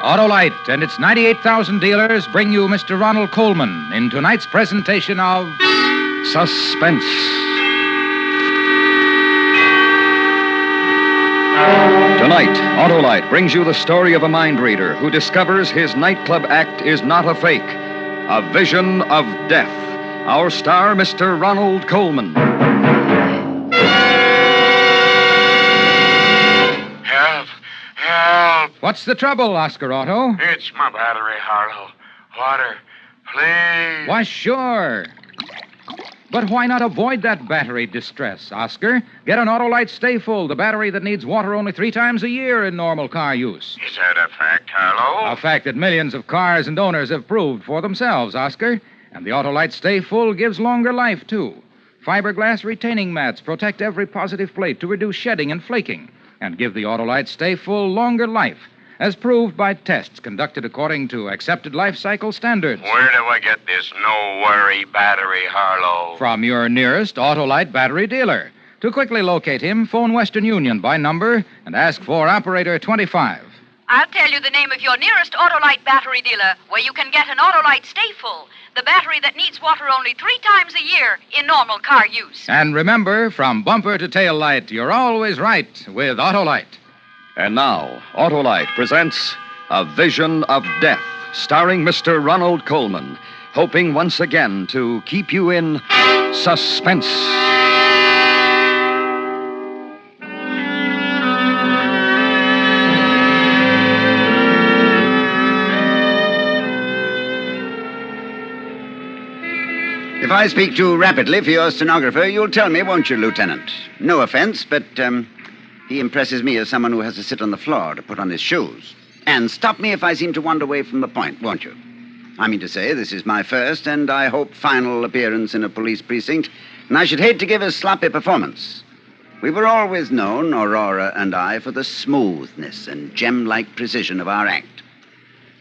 Autolite and its 98,000 dealers bring you Mr. Ronald Coleman in tonight's presentation of Suspense. Tonight, Autolite brings you the story of a mind reader who discovers his nightclub act is not a fake, a vision of death. Our star, Mr. Ronald Coleman. Help! What's the trouble, Oscar Otto? It's my battery, Harlow. Water, please. Why, sure. But why not avoid that battery distress, Oscar? Get an Autolite Stay Full, the battery that needs water only 3 times a year in normal car use. Is that a fact, Harlow? A fact that millions of cars and owners have proved for themselves, Oscar. And the Autolite Stay Full gives longer life, too. Fiberglass retaining mats protect every positive plate to reduce shedding and flaking and give the Autolite Stay Full longer life, as proved by tests conducted according to accepted life cycle standards. Where do I get this no-worry battery, Harlow? From your nearest Autolite battery dealer. To quickly locate him, phone Western Union by number and ask for Operator 25. I'll tell you the name of your nearest Autolite battery dealer where you can get an Autolite Stay Full, the battery that needs water only 3 times a year in normal car use. And remember, from bumper to tail light, you're always right with Autolite. And now, Autolite presents A Vision of Death, starring Mr. Ronald Coleman, hoping once again to keep you in suspense. If I speak too rapidly for your stenographer, you'll tell me, won't you, Lieutenant? No offense, but he impresses me as someone who has to sit on the floor to put on his shoes. And stop me if I seem to wander away from the point, won't you? I mean to say, this is my first and, I hope, final appearance in a police precinct, and I should hate to give a sloppy performance. We were always known, Aurora and I, for the smoothness and gem-like precision of our act.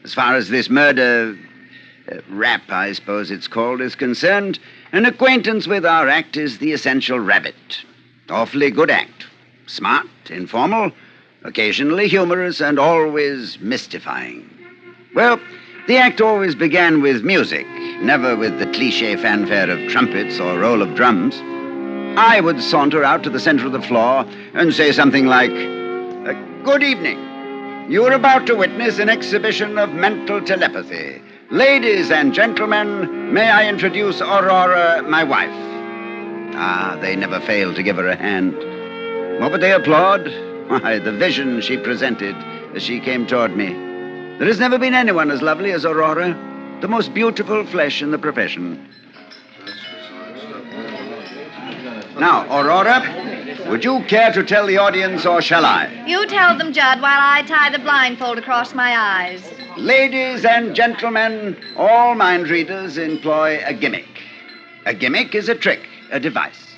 As far as this murder rap, I suppose it's called, is concerned, an acquaintance with our act is the essential rabbit. Awfully good act. Smart, informal, occasionally humorous, and always mystifying. Well, the act always began with music, never with the cliché fanfare of trumpets or roll of drums. I would saunter out to the center of the floor and say something like, "Good evening. You are about to witness an exhibition of mental telepathy. Ladies and gentlemen, may I introduce Aurora, my wife?" Ah, they never failed to give her a hand. What would they applaud? Why, the vision she presented as she came toward me. There has never been anyone as lovely as Aurora, the most beautiful flesh in the profession. Now, Aurora, would you care to tell the audience, or shall I? You tell them, Judd, while I tie the blindfold across my eyes. Ladies and gentlemen, all mind readers employ a gimmick. A gimmick is a trick, a device.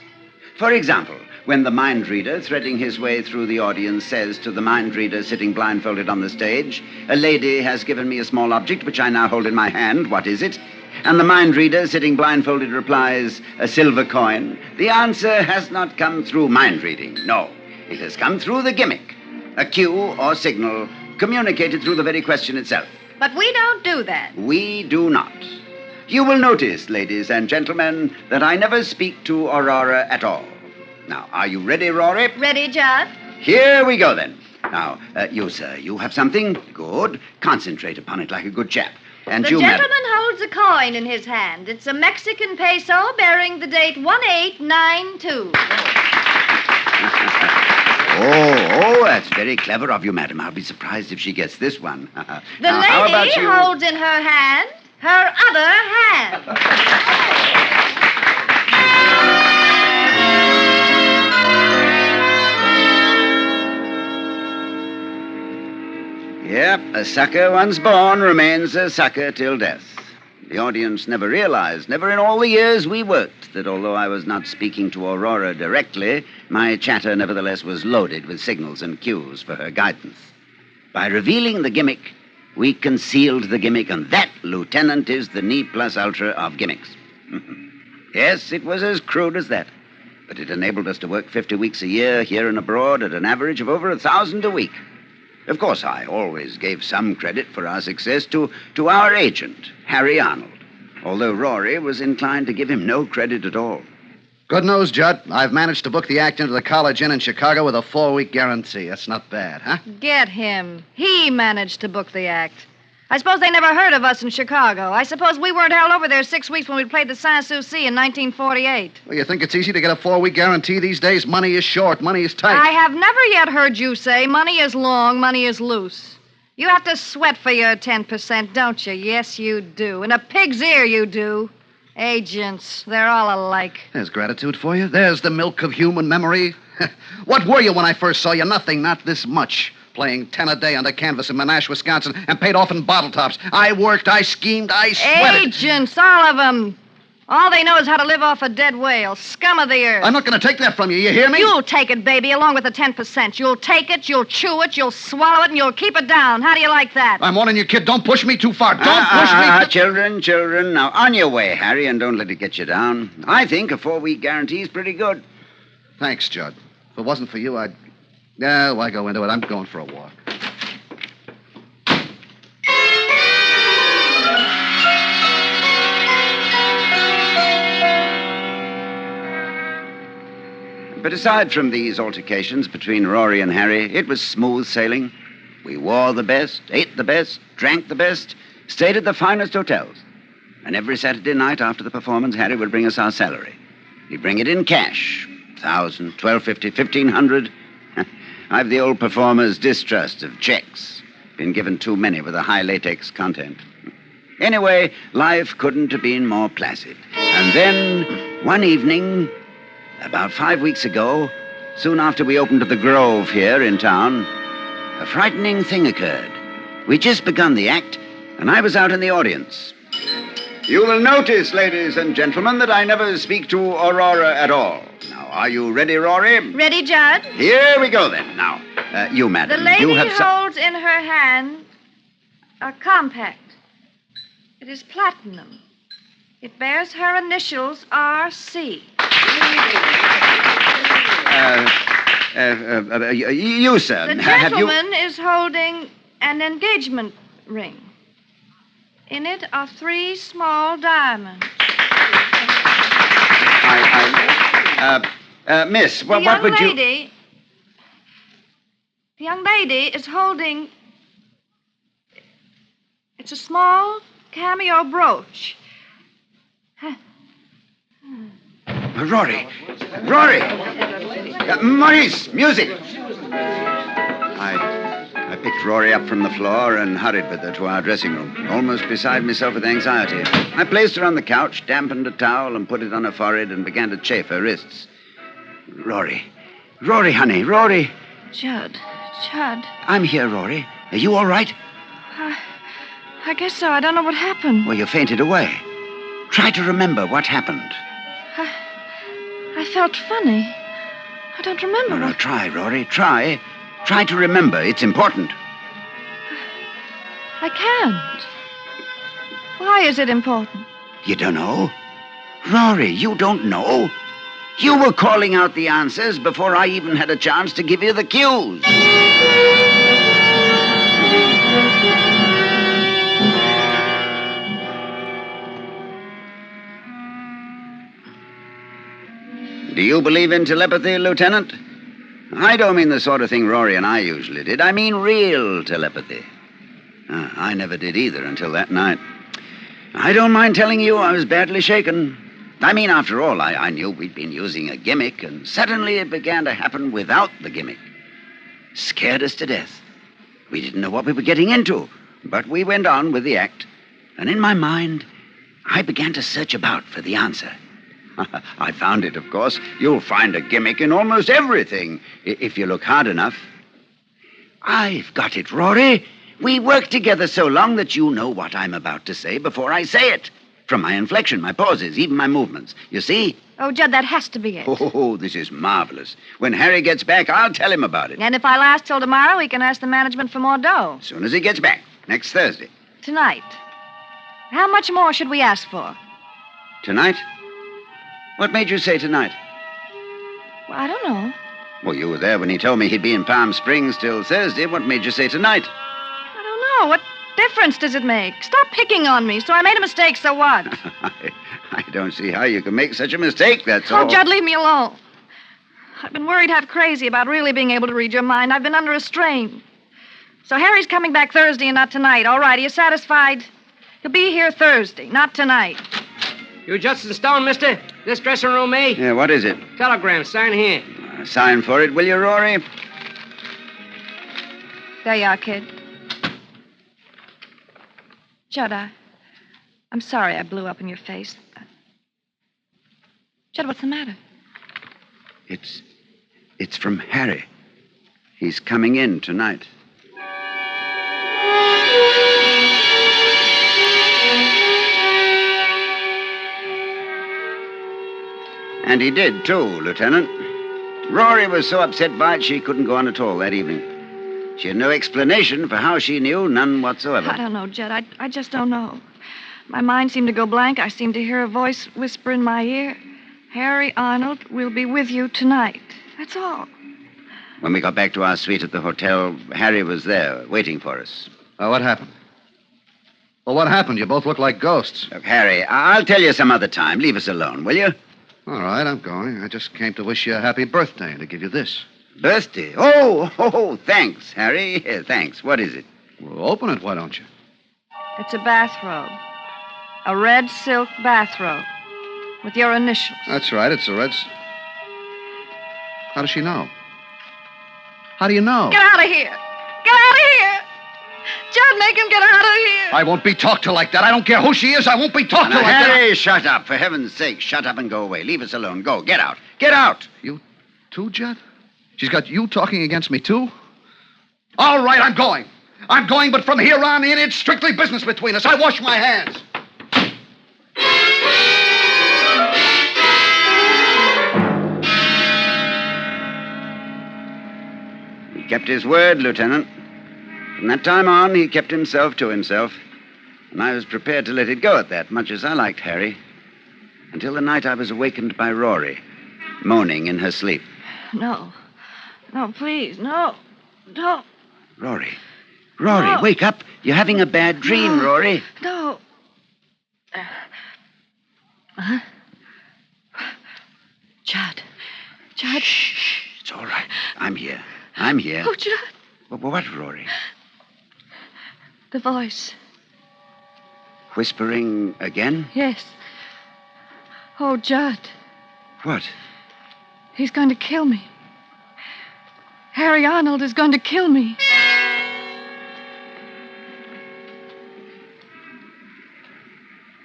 For example, when the mind reader, threading his way through the audience, says to the mind reader sitting blindfolded on the stage, "A lady has given me a small object which I now hold in my hand. What is it?" And the mind reader sitting blindfolded replies, "A silver coin." The answer has not come through mind reading. No, it has come through the gimmick. A cue or signal communicated through the very question itself. But we don't do that. We do not. You will notice, ladies and gentlemen, that I never speak to Aurora at all. Now, are you ready, Rory? Ready, Judd? Here we go, then. Now, you, sir, you have something? Good. Concentrate upon it like a good chap. And the you, gentleman holds a coin in his hand. It's a Mexican peso bearing the date 1892. Oh, that's very clever of you, madam. I'll be surprised if she gets this one. The Now, how about lady you? holds in her hand her other hand. Yep, a sucker once born remains a sucker till death. The audience never realized, never in all the years we worked, that although I was not speaking to Aurora directly, my chatter nevertheless was loaded with signals and cues for her guidance. By revealing the gimmick, we concealed the gimmick, and that, Lieutenant, is the ne plus ultra of gimmicks. Yes, it was as crude as that, but it enabled us to work 50 weeks a year here and abroad at an average of over 1,000 a week. Of course, I always gave some credit for our success to our agent, Harry Arnold, although Rory was inclined to give him no credit at all. Good news, Judd. I've managed to book the act into the College Inn in Chicago with a 4-week guarantee. That's not bad, huh? Get him. He managed to book the act. I suppose they never heard of us in Chicago. I suppose we weren't held over there 6 weeks when we played the Sans-Souci in 1948. Well, you think it's easy to get a 4-week guarantee these days? Money is short. Money is tight. I have never yet heard you say money is long, money is loose. You have to sweat for your 10%, don't you? Yes, you do. In a pig's ear, you do. Agents, they're all alike. There's gratitude for you. There's the milk of human memory. What were you when I first saw you? Nothing, not this much. Playing 10 a day under canvas in Monash, Wisconsin, and paid off in bottle tops. I worked, I schemed, I sweated. Agents, all of them. All they know is how to live off a dead whale. Scum of the earth. I'm not going to take that from you. You hear me? You'll take it, baby, along with the 10%. You'll take it, you'll chew it, you'll swallow it, and you'll keep it down. How do you like that? I'm warning you, kid. Don't push me too far. Don't push me. Children. Now, on your way, Harry, and don't let it get you down. I think a 4-week guarantee is pretty good. Thanks, Judd. If it wasn't for you, I'd... Yeah, why go into it? I'm going for a walk. But aside from these altercations between Rory and Harry, it was smooth sailing. We wore the best, ate the best, drank the best, stayed at the finest hotels. And every Saturday night after the performance, Harry would bring us our salary. He'd bring it in cash. $1,000, $1,250, $1,500. I've the old performer's distrust of checks. Been given too many with a high latex content. Anyway, life couldn't have been more placid. And then, one evening, about 5 weeks ago, soon after we opened at the Grove here in town, a frightening thing occurred. We'd just begun the act, and I was out in the audience. You will notice, ladies and gentlemen, that I never speak to Aurora at all. Now, are you ready, Rory? Ready, Judd? Here we go, then. Now, you, madam, The lady you have holds in her hand a compact. It is platinum. It bears her initials R.C. You, sir. The have you... gentleman is holding an engagement ring. In it are 3 small diamonds. Miss, what would you... The young lady is holding... It's a small cameo brooch. Rory! Maurice, music! I picked Rory up from the floor and hurried with her to our dressing room, almost beside myself with anxiety. I placed her on the couch, dampened a towel, and put it on her forehead and began to chafe her wrists. Rory, honey, Rory. Judd. I'm here, Rory. Are you all right? I guess so. I don't know what happened. Well, you fainted away. Try to remember what happened. I felt funny. I don't remember. No, try, Rory, try. Try to remember. It's important. I can't. Why is it important? You don't know? Rory, you don't know? You were calling out the answers before I even had a chance to give you the cues. Do you believe in telepathy, Lieutenant? I don't mean the sort of thing Rory and I usually did. I mean real telepathy. I never did either until that night. I don't mind telling you I was badly shaken. I mean, after all, I knew we'd been using a gimmick, and suddenly it began to happen without the gimmick. Scared us to death. We didn't know what we were getting into, but we went on with the act. And in my mind, I began to search about for the answer. I found it, of course. You'll find a gimmick in almost everything, if you look hard enough. I've got it, Rory. We worked together so long that you know what I'm about to say before I say it. From my inflection, my pauses, even my movements. You see? Oh, Judd, that has to be it. Oh, this is marvelous. When Harry gets back, I'll tell him about it. And if I last till tomorrow, we can ask the management for more dough. As soon as he gets back, next Thursday. Tonight. How much more should we ask for? Tonight? What made you say tonight? Well, I don't know. Well, you were there when he told me he'd be in Palm Springs till Thursday. What made you say tonight? I don't know. What difference does it make? Stop picking on me. So I made a mistake, so what? I don't see how you can make such a mistake, that's all. Oh, Judd, leave me alone. I've been worried half crazy about really being able to read your mind. I've been under a strain. So Harry's coming back Thursday and not tonight. All right, are you satisfied? He'll be here Thursday, not tonight. You Justin Stone, mister? This dressing room, eh? Yeah, what is it? Telegram, sign here. Sign for it, will you, Rory? There you are, kid. Judd, I'm sorry I blew up in your face. Judd, what's the matter? It's from Harry. He's coming in tonight. And he did, too, Lieutenant. Rory was so upset by it she couldn't go on at all that evening. She had no explanation for how she knew, none whatsoever. I don't know, Judd. I just don't know. My mind seemed to go blank. I seemed to hear a voice whisper in my ear, Harry Arnold will be with you tonight. That's all. When we got back to our suite at the hotel, Harry was there, waiting for us. What happened? Well, what happened? You both look like ghosts. Look, Harry, I'll tell you some other time. Leave us alone, will you? All right, I'm going. I just came to wish you a happy birthday and to give you this. Birthday? Oh, thanks, Harry. Yeah, thanks. What is it? Well, open it, why don't you? It's a bathrobe. A red silk bathrobe. With your initials. That's right, it's a red... How does she know? How do you know? Get out of here! Get out of here! Judd, make him get out of here! I won't be talked to like that. I don't care who she is. I won't be talked to like that. Harry, shut up. For heaven's sake, shut up and go away. Leave us alone. Go. Get out. Get out. You too, Judd? She's got you talking against me, too? All right, I'm going. I'm going, but from here on in, it's strictly business between us. I wash my hands. He kept his word, Lieutenant. From that time on, he kept himself to himself. And I was prepared to let it go at that, much as I liked Harry. Until the night I was awakened by Rory, moaning in her sleep. No. No, please, no. No. Rory, no. Wake up. You're having a bad dream, Rory. No. Huh? Judd. Shh. It's all right. I'm here. Oh, Judd. What, Rory? The voice. Whispering again? Yes. Oh, Judd. What? He's going to kill me. Harry Arnold is going to kill me.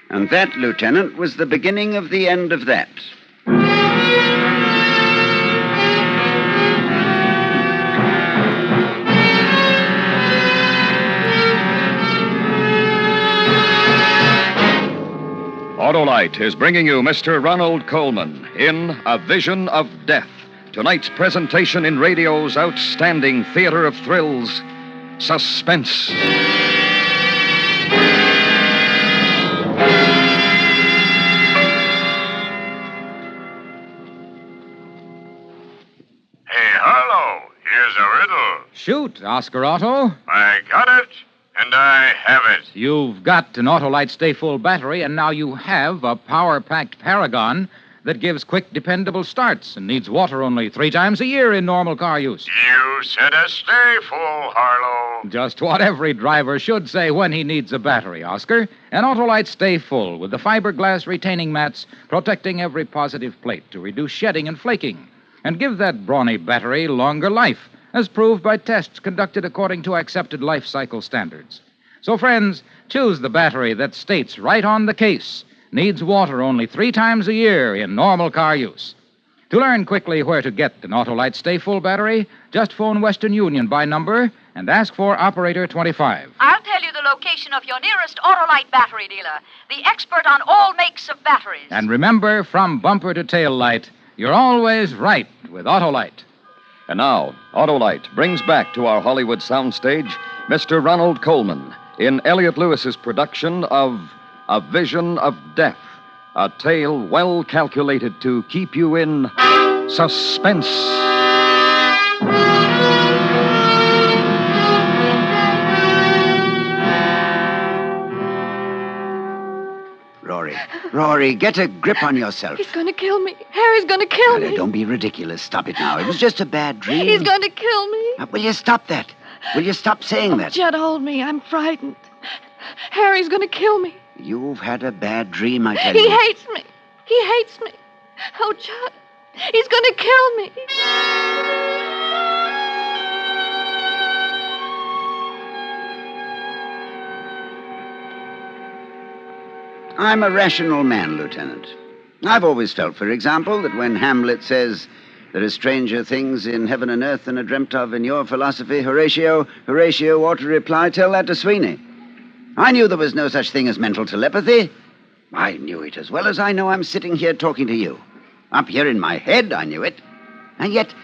And that, Lieutenant, was the beginning of the end of that. Autolite is bringing you Mr. Ronald Coleman in A Vision of Death. Tonight's presentation in radio's outstanding theater of thrills, Suspense. Hey, Harlow, here's a riddle. Shoot, Oscar Otto. I got it, and I have it. You've got an Autolite Stay Full battery, and now you have a power-packed Paragon that gives quick, dependable starts and needs water only 3 times a year in normal car use. You said a stay full, Harlow. Just what every driver should say when he needs a battery, Oscar. An Autolite Stay Full with the fiberglass retaining mats protecting every positive plate to reduce shedding and flaking and give that brawny battery longer life, as proved by tests conducted according to accepted life cycle standards. So, friends, choose the battery that states right on the case, needs water only 3 times a year in normal car use. To learn quickly where to get an Autolite Stay Full battery, just phone Western Union by number and ask for Operator 25. I'll tell you the location of your nearest Autolite battery dealer, the expert on all makes of batteries. And remember, from bumper to tail light, you're always right with Autolite. And now, Autolite brings back to our Hollywood soundstage Mr. Ronald Coleman in Elliot Lewis's production of A Vision of Death, a tale well calculated to keep you in suspense. Rory, get a grip on yourself. He's going to kill me. Harry's going to kill me. Don't be ridiculous. Stop it now. It was just a bad dream. He's going to kill me. Will you stop that? Will you stop saying that? Judd, hold me. I'm frightened. Harry's going to kill me. You've had a bad dream, I tell you. He hates me. He hates me. Oh, Judd, he's going to kill me. I'm a rational man, Lieutenant. I've always felt, for example, that when Hamlet says, "There are stranger things in heaven and earth than are dreamt of in your philosophy, Horatio ought to reply, tell that to Sweeney." I knew there was no such thing as mental telepathy. I knew it as well as I know I'm sitting here talking to you. Up here in my head, I knew it. And yet,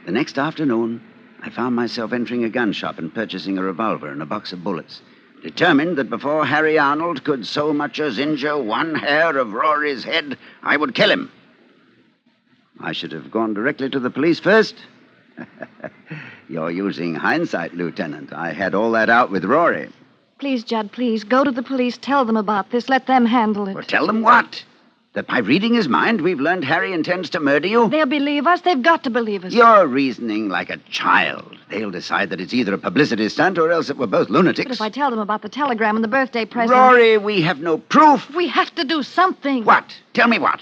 the next afternoon, I found myself entering a gun shop and purchasing a revolver and a box of bullets, determined that before Harry Arnold could so much as injure one hair of Rory's head, I would kill him. I should have gone directly to the police first. You're using hindsight, Lieutenant. I had all that out with Rory. Please, Judd, please, go to the police. Tell them about this. Let them handle it. Well, tell them what? That by reading his mind, we've learned Harry intends to murder you? They'll believe us. They've got to believe us. You're reasoning like a child. They'll decide that it's either a publicity stunt or else that we're both lunatics. But if I tell them about the telegram and the birthday present... Rory, we have no proof. We have to do something. What? Tell me what?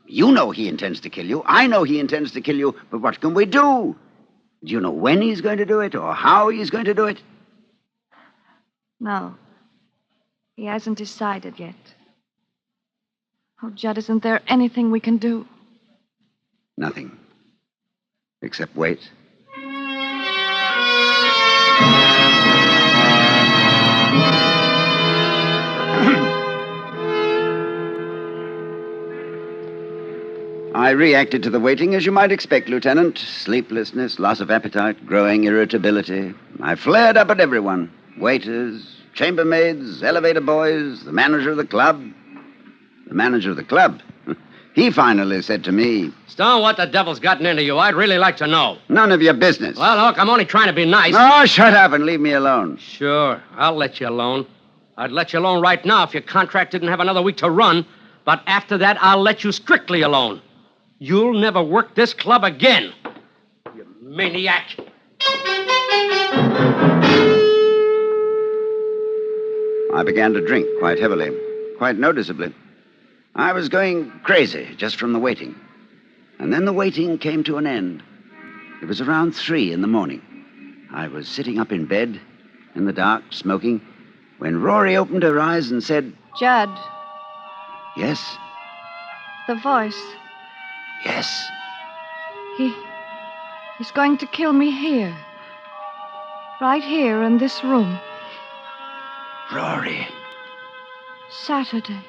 You know he intends to kill you. I know he intends to kill you. But what can we do? Do you know when he's going to do it or how he's going to do it? No. He hasn't decided yet. Oh, Judd, isn't there anything we can do? Nothing. Except wait. I reacted to the waiting as you might expect, Lieutenant. Sleeplessness, loss of appetite, growing irritability. I flared up at everyone. Waiters, chambermaids, elevator boys, the manager of the club. The manager of the club? He finally said to me, Stone, what the devil's gotten into you? I'd really like to know. "None of your business." Well, look, I'm only trying to be nice. Oh, shut up and leave me alone. Sure, I'll let you alone. I'd let you alone right now if your contract didn't have another week to run. But after that, I'll let you strictly alone. You'll never work this club again. You maniac. I began to drink quite heavily, quite noticeably. I was going crazy just from the waiting. And then the waiting came to an end. It was around 3 in the morning. I was sitting up in bed, in the dark, smoking, when Rory opened her eyes and said, Judd, "Yes, the voice. yes." He's going to kill me here. Right here in this room. Rory. Saturday.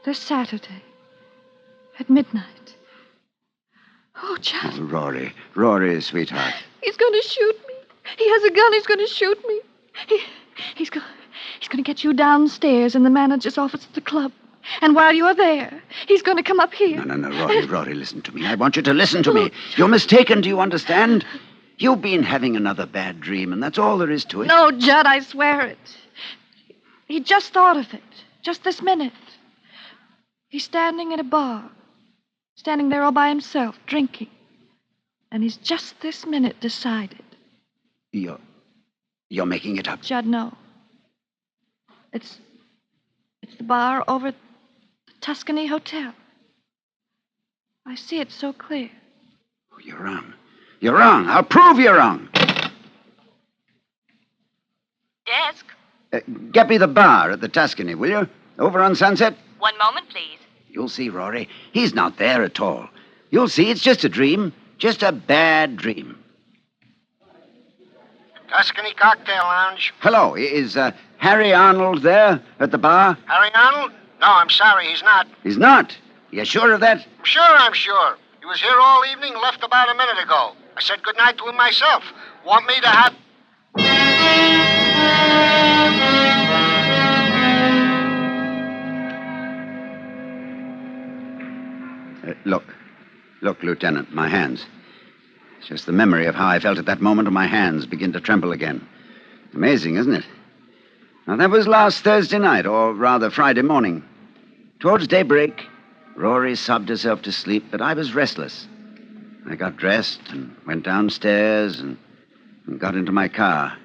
This Saturday. At midnight. Oh, Judd. Oh, Rory, sweetheart. He's going to shoot me. He has a gun. He's going to shoot me. He's going to get you downstairs in the manager's office at the club. And while you're there, he's going to come up here. No, Rory, listen to me. I want you to listen to me. You're mistaken, do you understand? You've been having another bad dream, and that's all there is to it. No, Judd, I swear it. He just thought of it, just this minute. He's standing in a bar, standing there all by himself, drinking. And he's just this minute decided. You're making it up. Judd, no. It's the bar over at the Tuscany Hotel. I see it so clear. Oh, you're wrong. You're wrong. I'll prove you're wrong. Desk. Get me the bar at the Tuscany, will you? Over on Sunset? 1 moment, please. You'll see, Rory. He's not there at all. You'll see, it's just a dream. Just a bad dream. Tuscany Cocktail Lounge. Hello, is Harry Arnold there at the bar? Harry Arnold? No, I'm sorry, he's not. He's not? You sure of that? I'm sure. He was here all evening, left about a minute ago. I said goodnight to him myself. Want me to have... Look, Lieutenant, my hands. It's just the memory of how I felt at that moment when my hands begin to tremble again. Amazing, isn't it? Now, that was last Thursday night, or rather Friday morning. Towards daybreak, Rory sobbed herself to sleep, but I was restless. I got dressed and went downstairs and got into my car.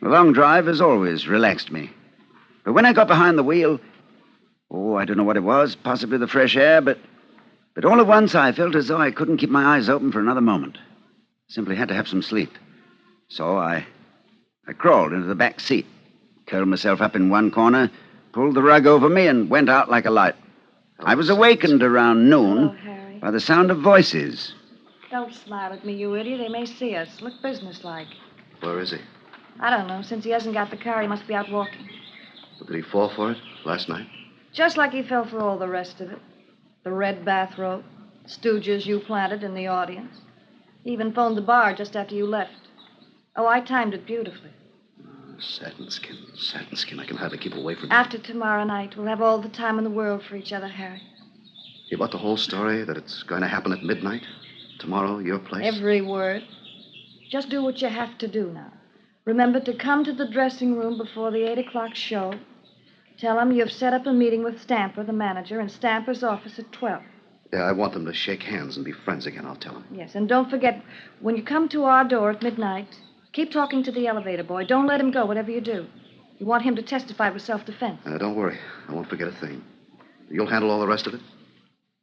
The long drive has always relaxed me. But when I got behind the wheel, I don't know what it was, possibly the fresh air, but all at once I felt as though I couldn't keep my eyes open for another moment. Simply had to have some sleep. So I crawled into the back seat, curled myself up in one corner, pulled the rug over me, and went out like a light. I was awakened around noon by the sound of voices. Don't smile at me, you idiot. They may see us. Look businesslike. Where is he? I don't know. Since he hasn't got the car, he must be out walking. Did he fall for it last night? Just like he fell for all the rest of it. The red bathrobe, stooges you planted in the audience. He even phoned the bar just after you left. Oh, I timed it beautifully. Satin skin. I can hardly keep away from you. After tomorrow night, we'll have all the time in the world for each other, Harry. You bought the whole story, that it's going to happen at midnight? Tomorrow, your place? Every word. Just do what you have to do now. Remember to come to the dressing room before the 8 o'clock show. Tell him you've set up a meeting with Stamper, the manager, in Stamper's office at 12. Yeah, I want them to shake hands and be friends again, I'll tell them. Yes, and don't forget, when you come to our door at midnight, keep talking to the elevator boy. Don't let him go, whatever you do. You want him to testify with self-defense. Don't worry. I won't forget a thing. You'll handle all the rest of it?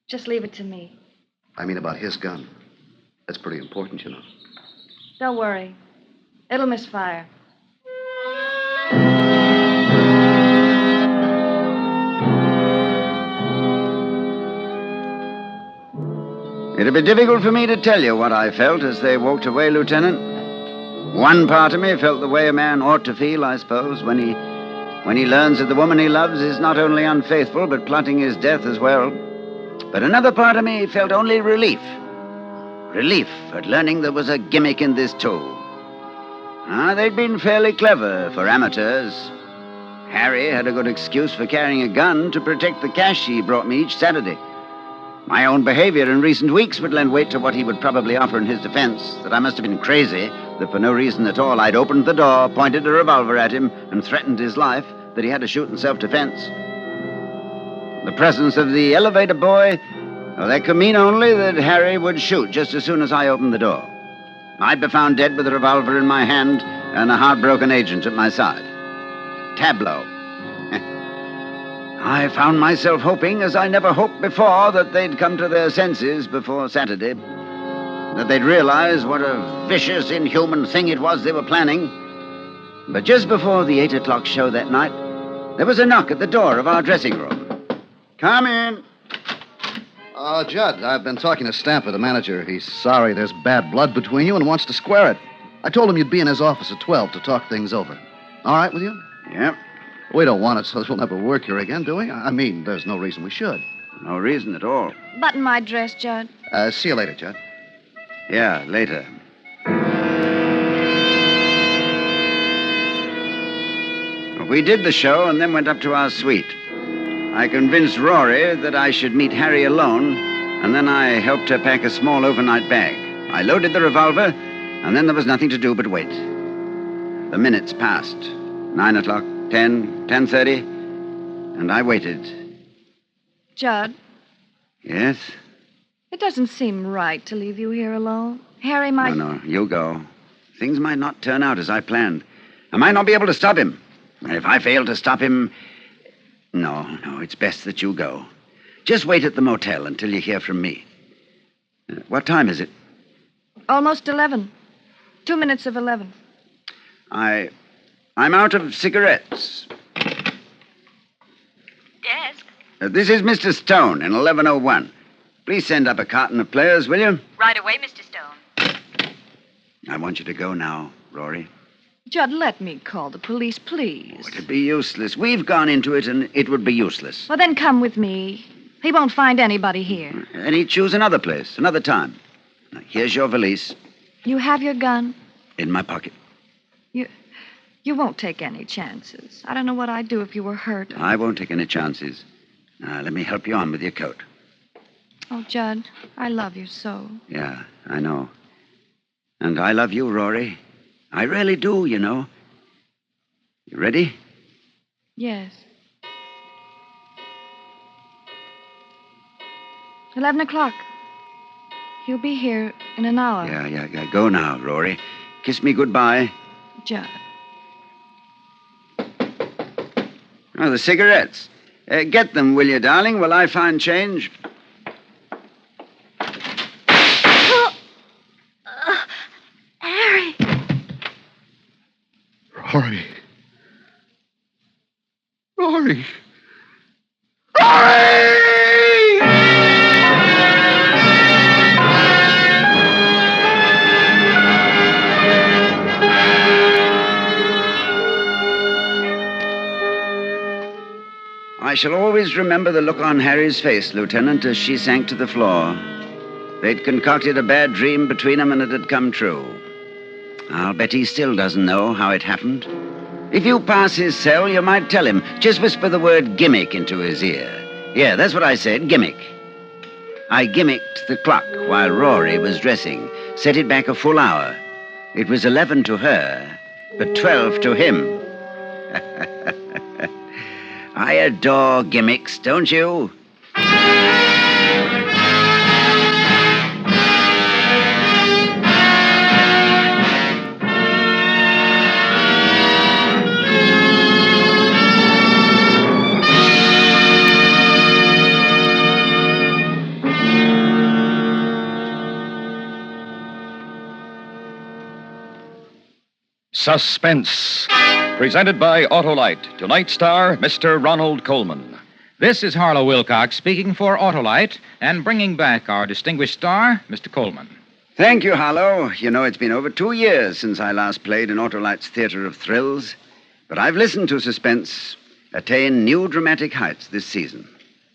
Just leave it to me. I mean about his gun. That's pretty important, you know. Don't worry. It'll misfire. It'd be difficult for me to tell you what I felt as they walked away, Lieutenant. One part of me felt the way a man ought to feel, I suppose, when he learns that the woman he loves is not only unfaithful, but plotting his death as well. But another part of me felt only relief. Relief at learning there was a gimmick in this too. They'd been fairly clever for amateurs. Harry had a good excuse for carrying a gun to protect the cash he brought me each Saturday. My own behavior in recent weeks would lend weight to what he would probably offer in his defense, that I must have been crazy, that for no reason at all I'd opened the door, pointed a revolver at him, and threatened his life, that he had to shoot in self-defense. The presence of the elevator boy, that could mean only that Harry would shoot just as soon as I opened the door. I'd be found dead with a revolver in my hand and a heartbroken agent at my side. Tableau. I found myself hoping, as I never hoped before, that they'd come to their senses before Saturday. That they'd realize what a vicious, inhuman thing it was they were planning. But just before the 8 o'clock show that night, there was a knock at the door of our dressing room. Come in. Judd, I've been talking to Stamper, the manager. He's sorry there's bad blood between you and wants to square it. I told him you'd be in his office at 12 to talk things over. All right with you? Yep. We don't want it so we'll never work here again, do we? I mean, there's no reason we should. No reason at all. Button my dress, Judd. See you later, Judd. Yeah, later. We did the show and then went up to our suite. I convinced Rory that I should meet Harry alone, and then I helped her pack a small overnight bag. I loaded the revolver, and then there was nothing to do but wait. The minutes passed. 9 o'clock, 10, 10:30, and I waited. Judd, Yes? it doesn't seem right to leave you here alone. Harry might... No, you go. Things might not turn out as I planned. I might not be able to stop him. And if I fail to stop him... No, it's best that you go. Just wait at the motel until you hear from me. What time is it? Almost 11. 2 minutes of 11. I'm out of cigarettes. Desk? This is Mr. Stone in 1101. Please send up a carton of players, will you? Right away, Mr. Stone. I want you to go now, Rory. Judd, let me call the police, please. It'd be useless. We've gone into it, and it would be useless. Well, then come with me. He won't find anybody here. And he'd choose another place, another time. Now, here's your valise. You have your gun? In my pocket. You won't take any chances. I don't know what I'd do if you were hurt. I won't take any chances. Now, let me help you on with your coat. Oh, Judd, I love you so. Yeah, I know. And I love you, Rory. I really do, you know. You ready? Yes. 11 o'clock. He'll be here in an hour. Yeah. Go now, Rory. Kiss me goodbye. Judd. Oh, the cigarettes. Get them, will you, darling, while I find change? Harry. Rory. Rory. Rory! I shall always remember the look on Harry's face, Lieutenant, as she sank to the floor. They'd concocted a bad dream between them, and it had come true. I'll bet he still doesn't know how it happened. If you pass his cell, you might tell him. Just whisper the word gimmick into his ear. Yeah, that's what I said, gimmick. I gimmicked the clock while Rory was dressing, set it back a full hour. It was 11 to her, but 12 to him. I adore gimmicks, don't you? Suspense. Presented by Autolite. Tonight's star, Mr. Ronald Coleman. This is Harlow Wilcox speaking for Autolite and bringing back our distinguished star, Mr. Coleman. Thank you, Harlow. You know, it's been over 2 years since I last played in Autolite's Theater of Thrills. But I've listened to Suspense attain new dramatic heights this season,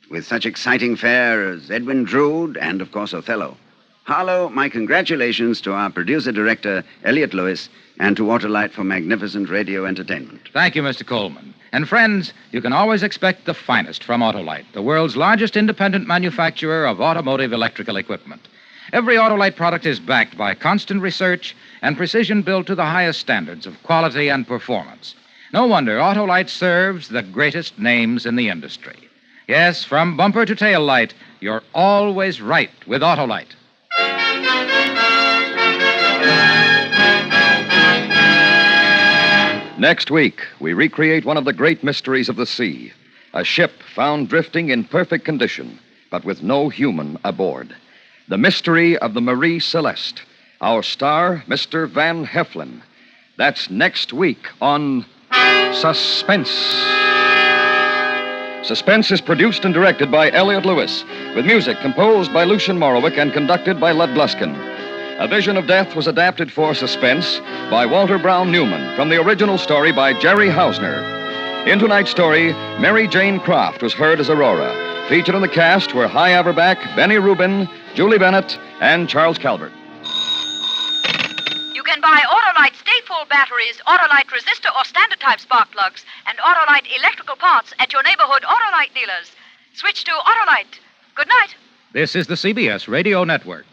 with such exciting fare as Edwin Drood and, of course, Othello. Harlow, my congratulations to our producer-director, Elliot Lewis, and to Autolite for magnificent radio entertainment. Thank you, Mr. Coleman. And friends, you can always expect the finest from Autolite, the world's largest independent manufacturer of automotive electrical equipment. Every Autolite product is backed by constant research and precision built to the highest standards of quality and performance. No wonder Autolite serves the greatest names in the industry. Yes, from bumper to tail light, you're always right with Autolite. Next week, we recreate one of the great mysteries of the sea. A ship found drifting in perfect condition, but with no human aboard. The mystery of the Marie Celeste. Our star, Mr. Van Heflin. That's next week on Suspense. Suspense is produced and directed by Elliot Lewis, with music composed by Lucian Morowick and conducted by Lud Gluskin. A Vision of Death was adapted for Suspense by Walter Brown Newman from the original story by Jerry Hausner. In tonight's story, Mary Jane Croft was heard as Aurora. Featured in the cast were Hy Averback, Benny Rubin, Julie Bennett, and Charles Calvert. You can buy Autolite Stay-Full batteries, Autolite resistor or standard type spark plugs, and Autolite electrical parts at your neighborhood Autolite dealers. Switch to Autolite. Good night. This is the CBS Radio Network.